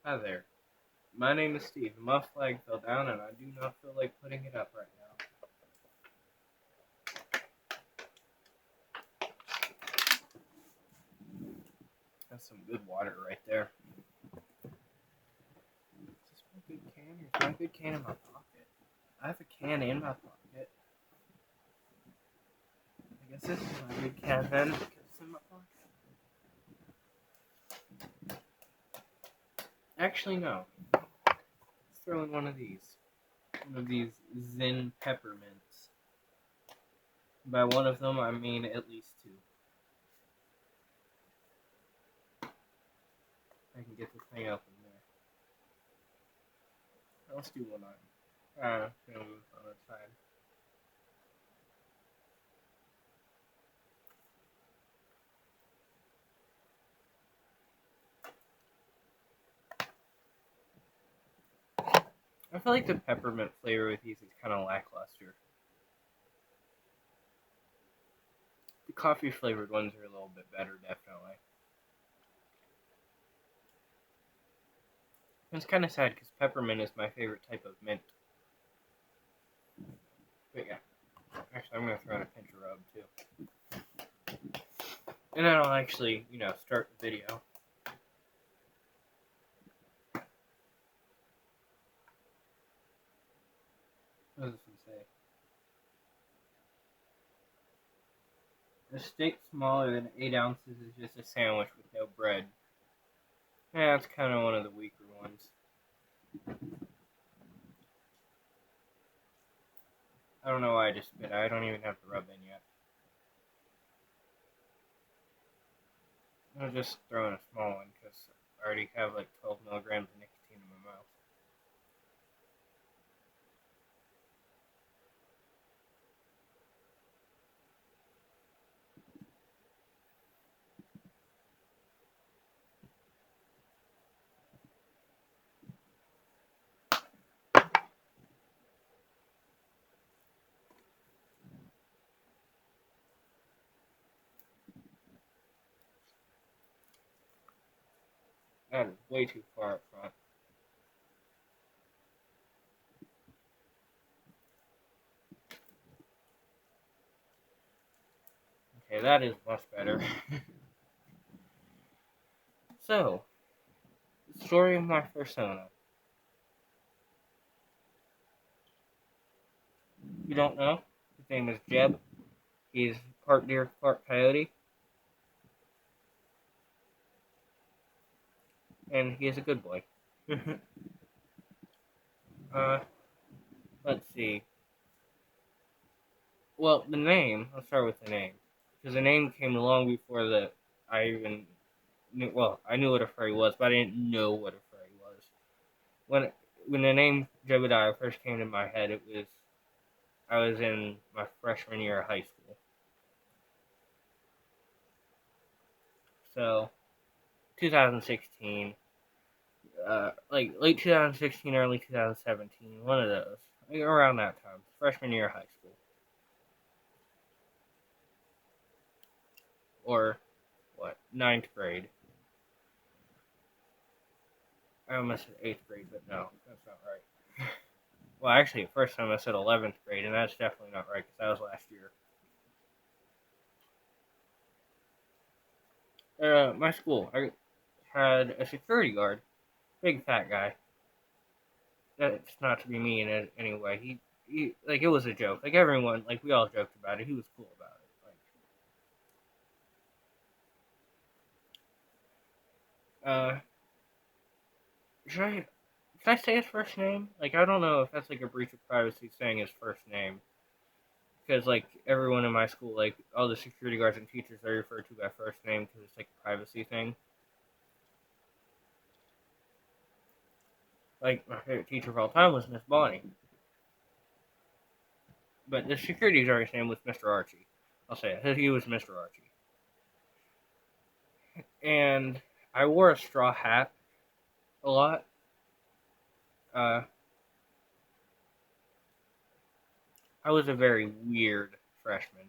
Hi there. My name is Steve. My flag fell down and I do not feel like putting it up right now. That's some good water right there. Is this my good can or is my good can in my pocket? I have a can in my pocket. I guess this is my good can then because it's in my pocket. Actually, no. Let's throw in one of these. One of these Zen peppermints. By one of them, I mean at least two. I can get this thing up in there. Let's do one on. Gonna move on the side. I feel like the peppermint flavor with these is kind of lackluster. The coffee flavored ones are a little bit better, definitely. It's kind of sad because peppermint is my favorite type of mint. But yeah, actually, I'm gonna throw in a pinch of rub too, and then I'll actually, start the video. What does this say? A steak smaller than 8 ounces is just a sandwich with no bread. Yeah, that's kind of one of the weaker ones. I don't know why I just spit. I don't even have to rub in yet. I'll just throw in a small one because I already have like 12 milligrams of nicotine in my mouth. That is way too far up front. Okay, that is much better. So, the story of my fursona. You don't know? His name is Jeb. He's part deer, part coyote. And he is a good boy. uh, let's see. Well, the name, let's start with the name. Because the name came long before I even knew, well, I knew what a furry was, but I didn't know what a furry was. When the name Jebediah first came to my head, I was in my freshman year of high school. So, 2016, like late 2016, early 2017, one of those, like around that time, freshman year of high school, or what, ninth grade. I almost said eighth grade, but no, that's not right. Well, actually, at first time I said 11th grade, and that's definitely not right because that was last year. My school, I had a security guard, big fat guy. That's not to be mean in any way. He like it was a joke. Like everyone, like we all joked about it. He was cool about it. Uh, should I Can I say his first name? Like, I don't know if that's like a breach of privacy saying his first name. Because, like, everyone in my school, like, all the security guards and teachers are referred to by first name because it's like a privacy thing. Like, my favorite teacher of all time was Miss Bonnie. But the security guard's name was Mr. Archie. I'll say it. He was Mr. Archie. And I wore a straw hat a lot. Uh, I was a very weird freshman.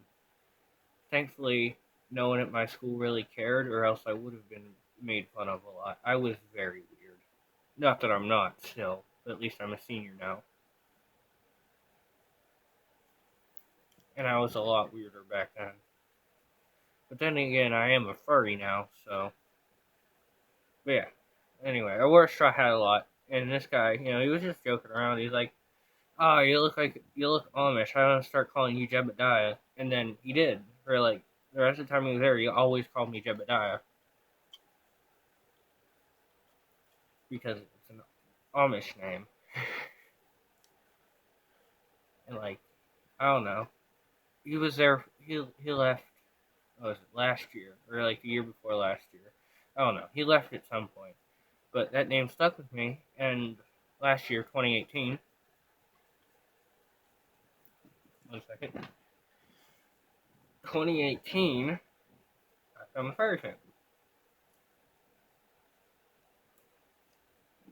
Thankfully, no one at my school really cared, or else I would have been made fun of a lot. I was very weird. Not that I'm not still, but at least I'm a senior now. And I was a lot weirder back then. But then again, I am a furry now, so. But yeah. Anyway, I wore a straw hat a lot, and this guy, he was just joking around. He's like, "Oh, you look Amish. I want to start calling you Jebediah." And then he did. For like the rest of the time he was there, he always called me Jebediah because it's an Amish name. And like, I don't know. He was there. He left. What was it, last year or like the year before last year? I don't know. He left at some point, but that name stuck with me. And last year, 2018. One second. 2018. I'm a furry fan.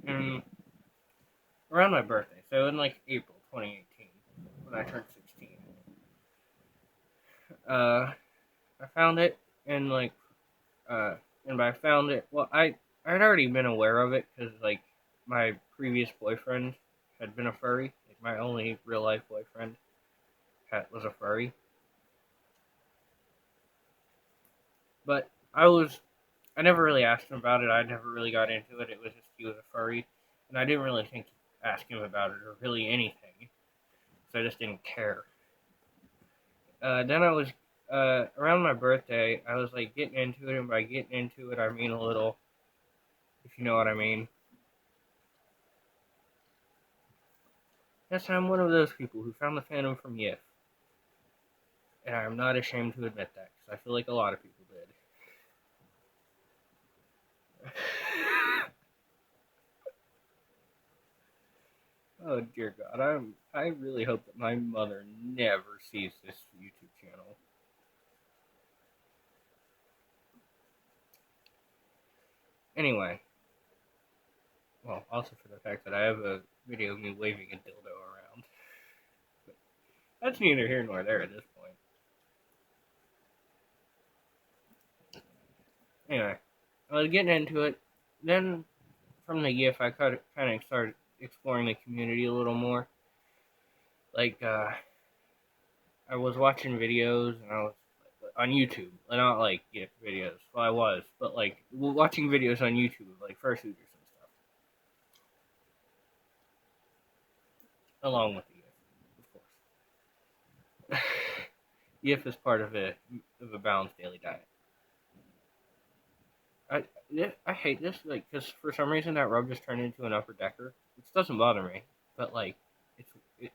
And around my birthday, so in like April 2018, when I turned 16, I found it, and like, and by found it, well, I'd already been aware of it because like my previous boyfriend had been a furry. Like, my only real life boyfriend was a furry, but I never really asked him about it. I never really got into it. It was just he was a furry, and I didn't really think to ask him about it or really anything, so I just didn't care. Then I was around my birthday. I was like getting into it, and by getting into it, I mean a little, if you know what I mean. Yes, I'm one of those people who found the fandom from Yif, and I'm not ashamed to admit that because I feel like a lot of people did. Oh dear God, I really hope that my mother never sees this YouTube channel. Anyway, well, also for the fact that I have a video of me waving a dildo around. But that's neither here nor there at this point. Anyway, I was getting into it. Then from the GIF, I kind of started exploring the community a little more. Like, I was watching videos, and I was on YouTube, not like GIF videos. Well, I was, but like watching videos on YouTube of like fursuiters and stuff, along with the GIF, of course. GIF is part of a balanced daily diet. I hate this, like, because for some reason that rub just turned into an upper decker, which doesn't bother me, but like,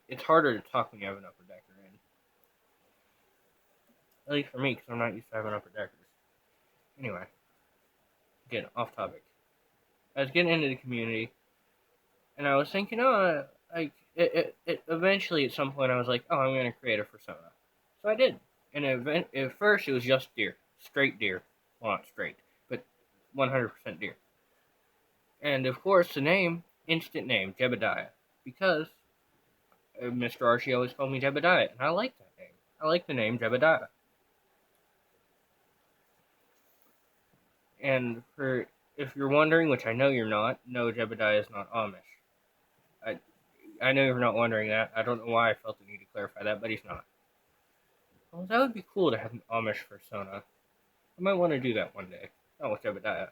it's harder to talk when you have an upper decker in. At least for me, because I'm not used to having upper deckers. Anyway, again, off topic. I was getting into the community, and I was thinking, like, eventually at some point I was like, oh, I'm going to create a fursona. So I did. And at first it was just deer. Straight deer. Well, not straight, but 100% deer. And of course, the name, instant name, Jebediah. Because Mr. Archie always called me Jebediah, and I like that name. I like the name Jebediah. And for if you're wondering, which I know you're not, no, Jebediah is not Amish. I I know you're not wondering that. I don't know why I felt the need to clarify that, but he's not. Well, that would be cool to have an Amish persona. I might want to do that one day. Not with Jebediah,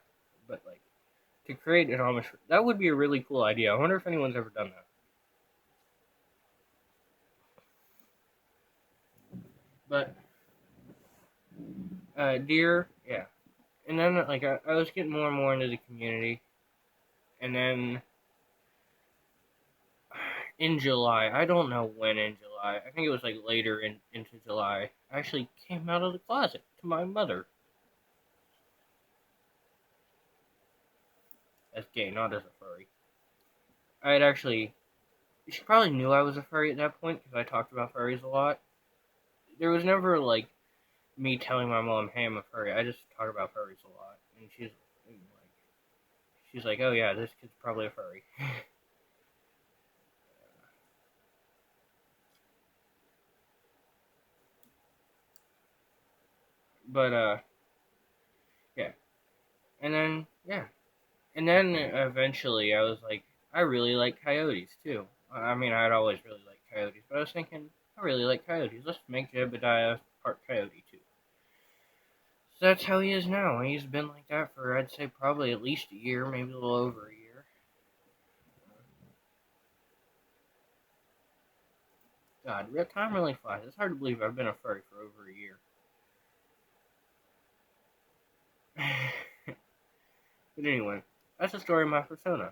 but like to create an Amish. That would be a really cool idea. I wonder if anyone's ever done that. But deer, yeah. And then like I was getting more and more into the community, and then in July, I don't know when in July. I think it was like later into July. I actually came out of the closet to my mother as gay, not as a furry. I had actually. She probably knew I was a furry at that point because I talked about furries a lot. There was never like me telling my mom, "Hey, I'm a furry." I just talk about furries a lot, and she's like, "Oh yeah, this kid's probably a furry." But yeah, and then yeah, And then eventually I was like, I really like coyotes too. I mean, I'd always really liked coyotes, but I was thinking, I really like coyotes. Let's make Jebediah part coyote too. So that's how he is now. He's been like that for, I'd say, probably at least a year, maybe a little over a year. God, time really flies. It's hard to believe I've been a furry for over a year. But anyway, that's the story of my fursona.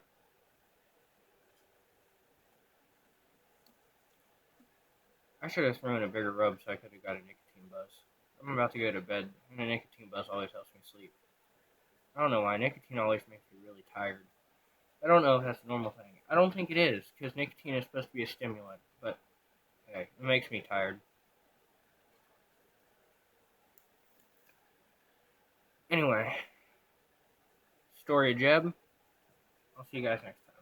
I should have thrown a bigger rub so I could have got a nicotine buzz. I'm about to go to bed, and a nicotine buzz always helps me sleep. I don't know why. Nicotine always makes me really tired. I don't know if that's a normal thing. I don't think it is, because nicotine is supposed to be a stimulant, but hey, it makes me tired. Anyway, story of Jeb. I'll see you guys next time.